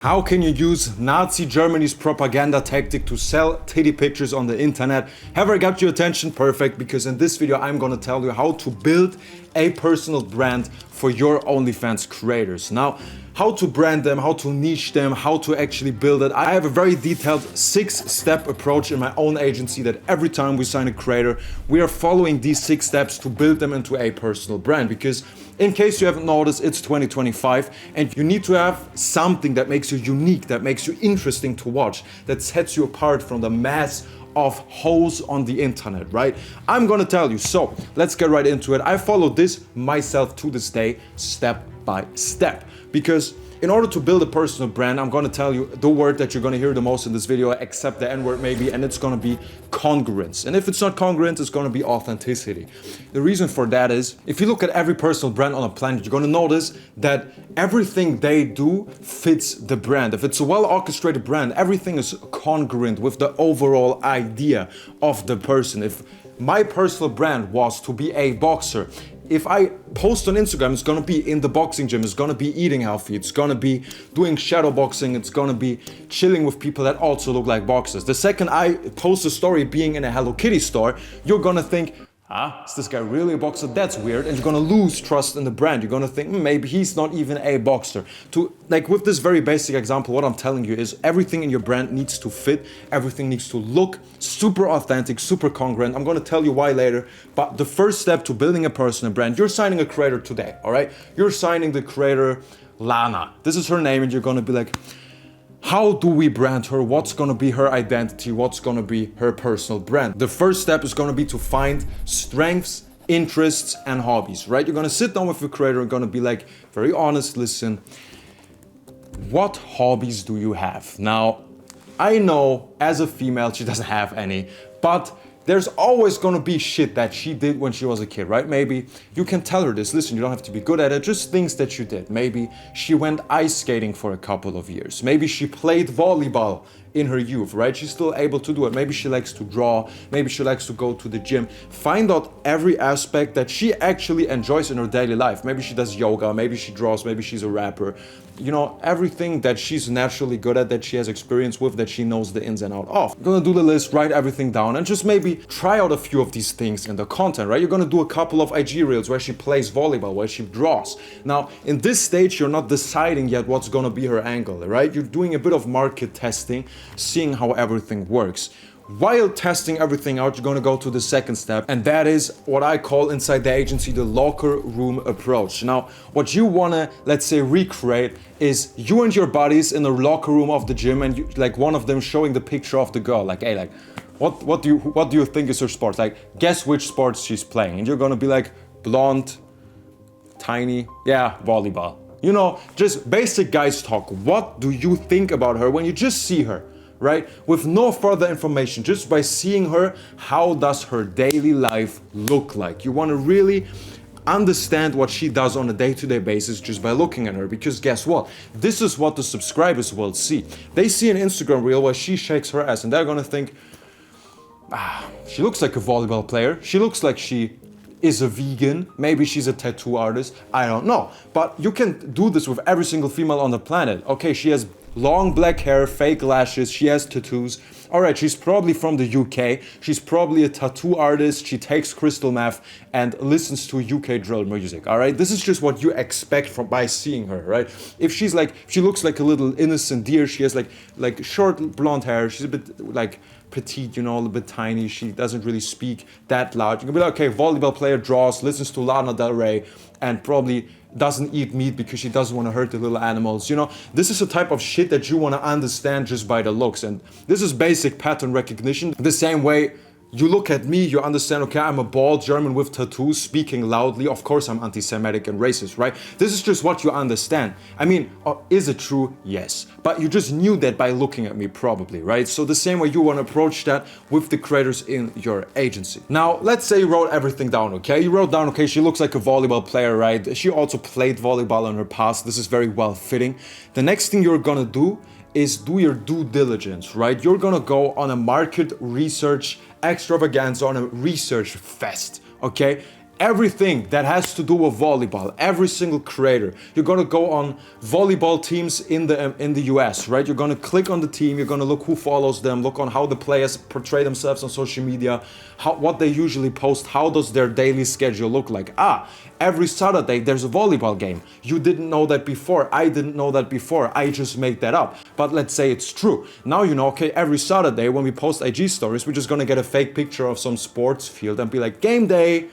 How can you use Nazi Germany's propaganda tactic to sell titty pictures on the internet? Have I got your attention? Perfect, because in this video I'm gonna tell you how to build a personal brand for your OnlyFans creators. Now, how to brand them, how to niche them, how to actually build it. I have a very detailed 6-step approach in my own agency that every time we sign a creator, we are following these 6 steps to build them into a personal brand. Because in case you haven't noticed, it's 2025 and you need to have something that makes you unique, that makes you interesting to watch, that sets you apart from the mass of hoes on the internet, right? I'm gonna tell you. So let's get right into it. I followed this myself to this day, step by step, because in order to build a personal brand, I'm gonna tell you the word that you're gonna hear the most in this video, except the N-word maybe, and it's gonna be congruence. And if it's not congruent, it's gonna be authenticity. The reason for that is, if you look at every personal brand on the planet, you're gonna notice that everything they do fits the brand. If it's a well-orchestrated brand, everything is congruent with the overall idea of the person. If my personal brand was to be a boxer, if I post on Instagram, it's gonna be in the boxing gym, it's gonna be eating healthy, it's gonna be doing shadow boxing, it's gonna be chilling with people that also look like boxers. The second I post a story being in a Hello Kitty store, you're gonna think, is this guy really a boxer? That's weird. And you're gonna lose trust in the brand. You're gonna think, maybe he's not even a boxer. Like with this very basic example, what I'm telling you is everything in your brand needs to fit. Everything needs to look super authentic, super congruent. I'm gonna tell you why later. But the first step to building a personal brand, you're signing a creator today, all right? You're signing the creator Lana. This is her name and you're gonna be like, how do we brand her? What's gonna be her identity? What's gonna be her personal brand? The first step is gonna be to find strengths, interests, and hobbies, right? You're gonna sit down with the creator and gonna be like, very honest, listen, what hobbies do you have? Now, I know as a female, she doesn't have any, but there's always gonna be shit that she did when she was a kid, right? Maybe you can tell her this, listen, you don't have to be good at it, just things that you did. Maybe she went ice skating for a couple of years. Maybe she played volleyball in her youth, right? She's still able to do it. Maybe she likes to draw, maybe she likes to go to the gym. Find out every aspect that she actually enjoys in her daily life. Maybe she does yoga, maybe she draws, maybe she's a rapper. You know, everything that she's naturally good at, that she has experience with, that she knows the ins and out of. You're gonna do the list, write everything down, and just maybe try out a few of these things in the content, right? You're gonna do a couple of IG reels where she plays volleyball, where she draws. Now, in this stage, you're not deciding yet what's gonna be her angle, right? You're doing a bit of market testing, seeing how everything works. While testing everything out, you're gonna go to the second step, and that is what I call inside the agency the locker room approach. Now, what you wanna, let's say, recreate is you and your buddies in the locker room of the gym, and you, like one of them showing the picture of the girl, like, hey, like, what do you think is her sport? Like, guess which sports she's playing, and you're gonna be like, blonde, tiny, yeah, volleyball. You know, just basic guys talk. What do you think about her when you just see her? Right? With no further information, just by seeing her, how does her daily life look like? You want to really understand what she does on a day-to-day basis just by looking at her, because guess what? This is what the subscribers will see. They see an Instagram reel where she shakes her ass and they're gonna think, she looks like a volleyball player. She looks like she is a vegan, maybe she's a tattoo artist, I don't know. But you can do this with every single female on the planet. Okay, she has long black hair, fake lashes, she has tattoos. All right, she's probably from the UK, she's probably a tattoo artist, she takes crystal meth and listens to UK drill music, all right? This is just what you expect from by seeing her, right? If she's like, she looks like a little innocent deer, she has like short blonde hair, she's a bit like petite, you know, a little bit tiny, she doesn't really speak that loud. You can be like, okay, volleyball player, draws, listens to Lana Del Rey, and probably doesn't eat meat because she doesn't want to hurt the little animals. You know, this is a type of shit that you want to understand just by the looks, and this is basic pattern recognition. The same way you look at me, you understand, okay, I'm a bald German with tattoos, speaking loudly. Of course, I'm anti-Semitic and racist, right? This is just what you understand. I mean, is it true? Yes. But you just knew that by looking at me, probably, right? So the same way you want to approach that with the creators in your agency. Now, let's say you wrote everything down, okay? You wrote down, okay, she looks like a volleyball player, right? She also played volleyball in her past. This is very well fitting. The next thing you're gonna do is do your due diligence, right? You're gonna go on a market research extravaganza, on a research fest, okay? everything that has to do with volleyball, every single creator. You're gonna go on volleyball teams in the US, right? You're gonna click on the team, you're gonna look who follows them, look on how the players portray themselves on social media, what they usually post, how does their daily schedule look like. Every Saturday there's a volleyball game. You didn't know that before, I didn't know that before, I just made that up. But let's say it's true. Now you know, okay, every Saturday when we post IG stories, we're just gonna get a fake picture of some sports field and be like, game day.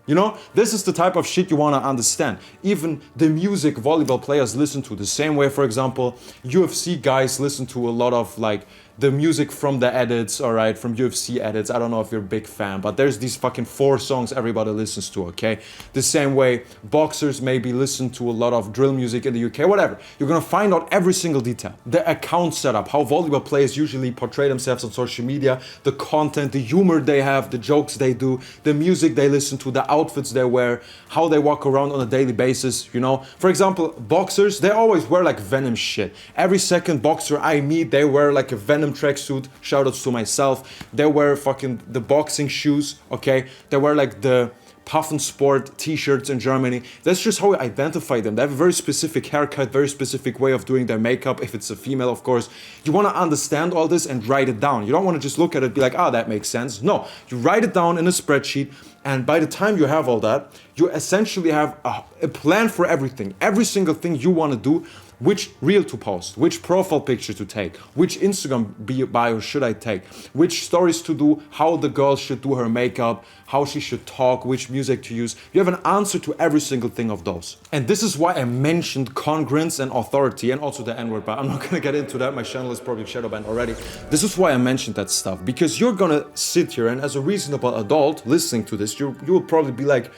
You know, this is the type of shit you want to understand. Even the music volleyball players listen to, the same way, for example, UFC guys listen to a lot of like the music from the edits, all right, from UFC edits. I don't know if you're a big fan, but there's these fucking 4 songs everybody listens to, okay? The same way boxers maybe listen to a lot of drill music in the UK, whatever. You're gonna find out every single detail. The account setup, how volleyball players usually portray themselves on social media, the content, the humor they have, the jokes they do, the music they listen to, the outfits they wear, how they walk around on a daily basis, you know? For example, boxers, they always wear like Venom shit. Every second boxer I meet, they wear like a Venom tracksuit. Shoutouts to myself. They wear fucking the boxing shoes, okay? They wear like the Puffen Sport t-shirts in Germany. That's just how we identify them. They have a very specific haircut, very specific way of doing their makeup, if it's a female, of course. You want to understand all this and write it down. You don't want to just look at it and be like, that makes sense. No, you write it down in a spreadsheet, and by the time you have all that, you essentially have a plan for everything. Every single thing you want to do, which reel to post, which profile picture to take, which Instagram bio should I take, which stories to do, how the girl should do her makeup, how she should talk, which music to use. You have an answer to every single thing of those. And this is why I mentioned congruence and authority, and also the N-word, but I'm not gonna get into that. My channel is probably shadow banned already. This is why I mentioned that stuff, because you're gonna sit here and as a reasonable adult listening to this, you will probably be like,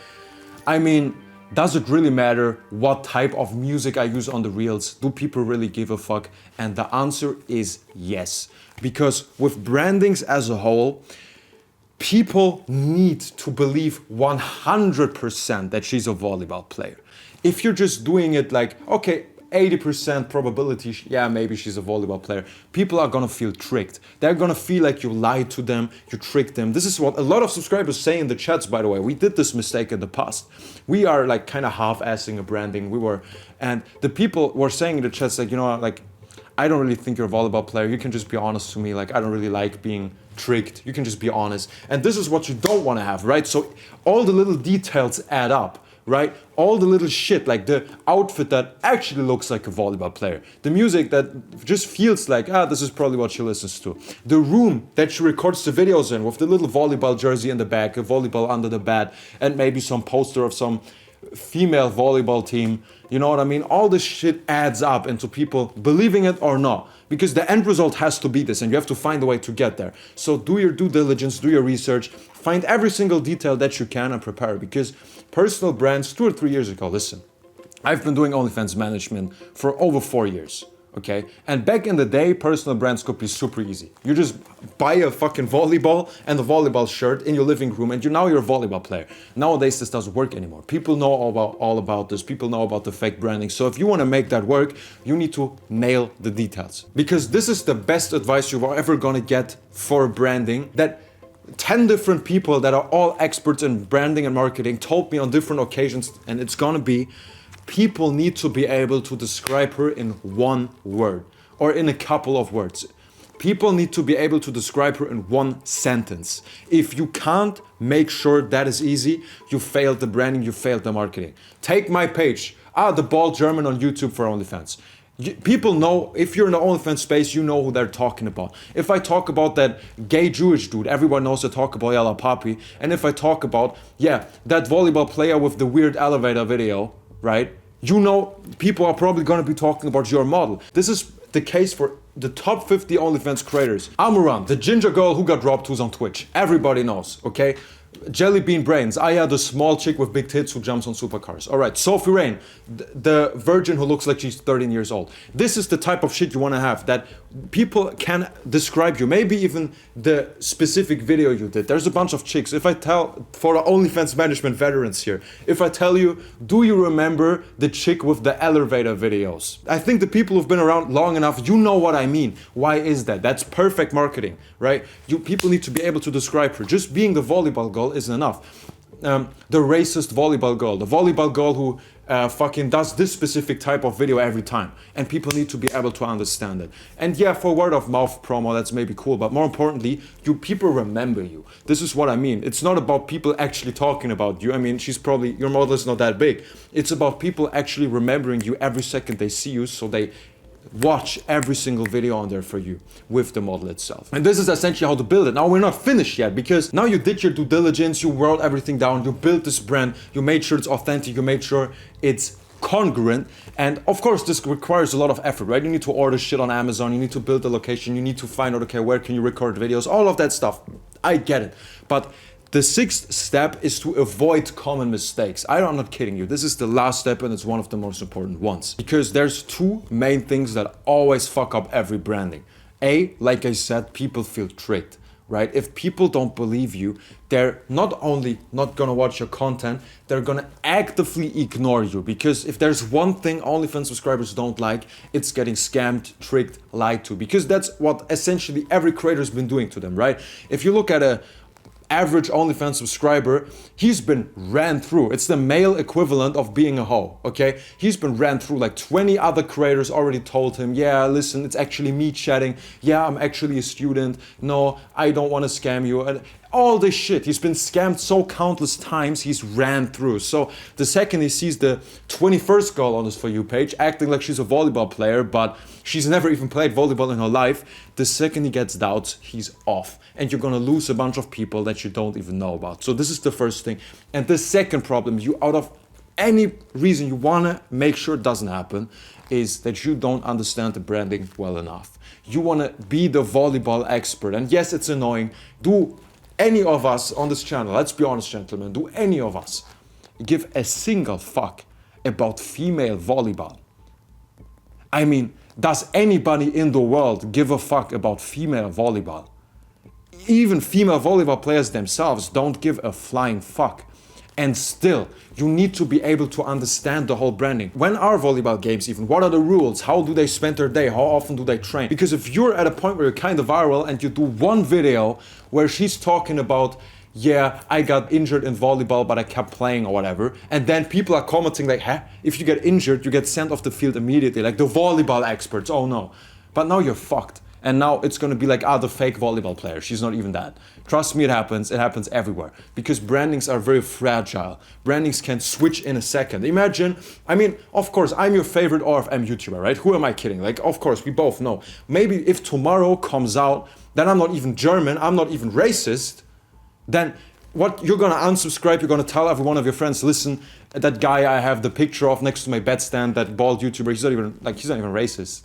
I mean, does it really matter what type of music I use on the reels? Do people really give a fuck? And the answer is yes. Because with brandings as a whole, people need to believe 100% that she's a volleyball player. If you're just doing it like, okay, 80% probability, yeah, maybe she's a volleyball player, people are gonna feel tricked. They're gonna feel like you lied to them, you tricked them. This is what a lot of subscribers say in the chats, by the way. We did this mistake in the past. We are like kind of half-assing a branding. And the people were saying in the chats like, you know, like, I don't really think you're a volleyball player. You can just be honest to me. Like, I don't really like being tricked. You can just be honest. And this is what you don't wanna have, right? So all the little details add up. Right? All the little shit, like the outfit that actually looks like a volleyball player. The music that just feels like, this is probably what she listens to. The room that she records the videos in with the little volleyball jersey in the back, a volleyball under the bed, and maybe some poster of some female volleyball team. You know what I mean? All this shit adds up into people believing it or not. Because the end result has to be this, and you have to find a way to get there. So do your due diligence, do your research, find every single detail that you can and prepare. Because personal brands, 2 or 3 years ago, listen, I've been doing OnlyFans management for over 4 years. Okay, and back in the day, personal brands could be super easy. You just buy a fucking volleyball and a volleyball shirt in your living room, and now you're a volleyball player. Nowadays, this doesn't work anymore. People know all about this. People know about the fake branding. So if you want to make that work, you need to nail the details. Because this is the best advice you're ever gonna get for branding. That 10 different people that are all experts in branding and marketing told me on different occasions, and it's gonna be, people need to be able to describe her in one word or in a couple of words. People need to be able to describe her in one sentence. If you can't make sure that is easy, you failed the branding, you failed the marketing. Take my page, the Bald German on YouTube for OnlyFans. People know, if you're in the OnlyFans space, you know who they're talking about. If I talk about that gay Jewish dude, everyone knows I talk about Yalla Papi. And if I talk about, that volleyball player with the weird elevator video, right? You know, people are probably gonna be talking about your model. This is the case for the top 50 OnlyFans creators. Amuran, the ginger girl who got dropped, who's on Twitch. Everybody knows, okay? Jelly Bean Brains, Aya, the small chick with big tits who jumps on supercars. All right, Sophie Rain, the virgin who looks like she's 13 years old. This is the type of shit you want to have, that people can describe you. Maybe even the specific video you did. There's a bunch of chicks. If I tell, for the OnlyFans management veterans here, if I tell you, do you remember the chick with the elevator videos? I think the people who've been around long enough, you know what I mean. Why is that? That's perfect marketing, right? People need to be able to describe her. Just being the volleyball girl example isn't enough. The racist volleyball girl, the volleyball girl who fucking does this specific type of video every time, and people need to be able to understand it. And yeah, for word of mouth promo, that's maybe cool, but more importantly, people remember you. This is what I mean. It's not about people actually talking about you. I mean, your model is not that big. It's about people actually remembering you every second they see you, so they watch every single video on there for you with the model itself. And this is essentially how to build it. Now we're not finished yet, because now you did your due diligence, you wrote everything down, you built this brand, you made sure it's authentic, you made sure it's congruent. And of course this requires a lot of effort, right? You need to order shit on Amazon, you need to build the location, you need to find out, okay, where can you record videos, all of that stuff. I get it. But the sixth step is to avoid common mistakes. I'm not kidding you. This is the last step, and it's one of the most important ones. Because there's two main things that always fuck up every branding. A, like I said, people feel tricked, right? If people don't believe you, they're not only not gonna watch your content, they're gonna actively ignore you. Because if there's one thing OnlyFans subscribers don't like, it's getting scammed, tricked, lied to. Because that's what essentially every creator's been doing to them, right? If you look at a average OnlyFans subscriber, he's been ran through. It's the male equivalent of being a hoe, okay? He's been ran through. Like 20 other creators already told him, yeah, listen, it's actually me chatting. Yeah, I'm actually a student. No, I don't want to scam you. And all this shit. He's been scammed so countless times, he's ran through. So the second he sees the 21st girl on his For You page acting like she's a volleyball player, but she's never even played volleyball in her life, the second he gets doubts, he's off. And you're gonna lose a bunch of people that you don't even know about. So this is the first thing. And the second problem, you out of any reason you wanna make sure it doesn't happen, is that you don't understand the branding well enough. You wanna be the volleyball expert. And yes, it's annoying. Do any of us on this channel, let's be honest, gentlemen, do any of us give a single fuck about female volleyball? I mean, does anybody in the world give a fuck about female volleyball? Even female volleyball players themselves don't give a flying fuck. And still, you need to be able to understand the whole branding. When are volleyball games even? What are the rules? How do they spend their day? How often do they train? Because if you're at a point where you're kind of viral and you do one video where she's talking about, yeah, I got injured in volleyball, but I kept playing or whatever, and then people are commenting like, huh? If you get injured, you get sent off the field immediately, like the volleyball experts, oh no. But now you're fucked. And now it's gonna be like, the fake volleyball player. She's not even that. Trust me, it happens everywhere. Because brandings are very fragile. Brandings can switch in a second. Imagine, I mean, of course, I'm your favorite RFM YouTuber, right? Who am I kidding? Like, of course, we both know. Maybe if tomorrow comes out that I'm not even German, I'm not even racist, then what, you're gonna unsubscribe, you're gonna tell every one of your friends, listen, that guy I have the picture of next to my bedstand, that bald YouTuber, he's not even racist.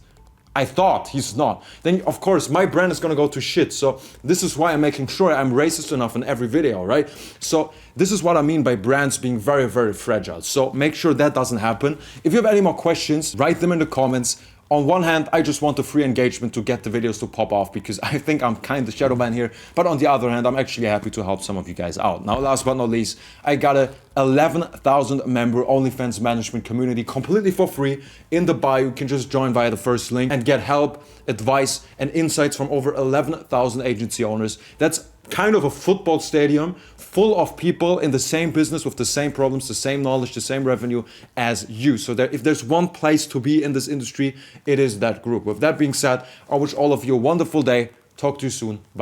I thought he's not. Then of course my brand is gonna go to shit. So this is why I'm making sure I'm racist enough in every video, right? So this is what I mean by brands being very, very fragile. So make sure that doesn't happen. If you have any more questions, write them in the comments. On one hand, I just want the free engagement to get the videos to pop off because I think I'm kind of shadow ban here. But on the other hand, I'm actually happy to help some of you guys out. Now, last but not least, I got a 11,000 member OnlyFans management community completely for free in the bio. You can just join via the first link and get help, advice, and insights from over 11,000 agency owners. That's kind of a football stadium full of people in the same business with the same problems, the same knowledge, the same revenue as you. So that if there's one place to be in this industry, it is that group. With that being said, I wish all of you a wonderful day. Talk to you soon. Bye.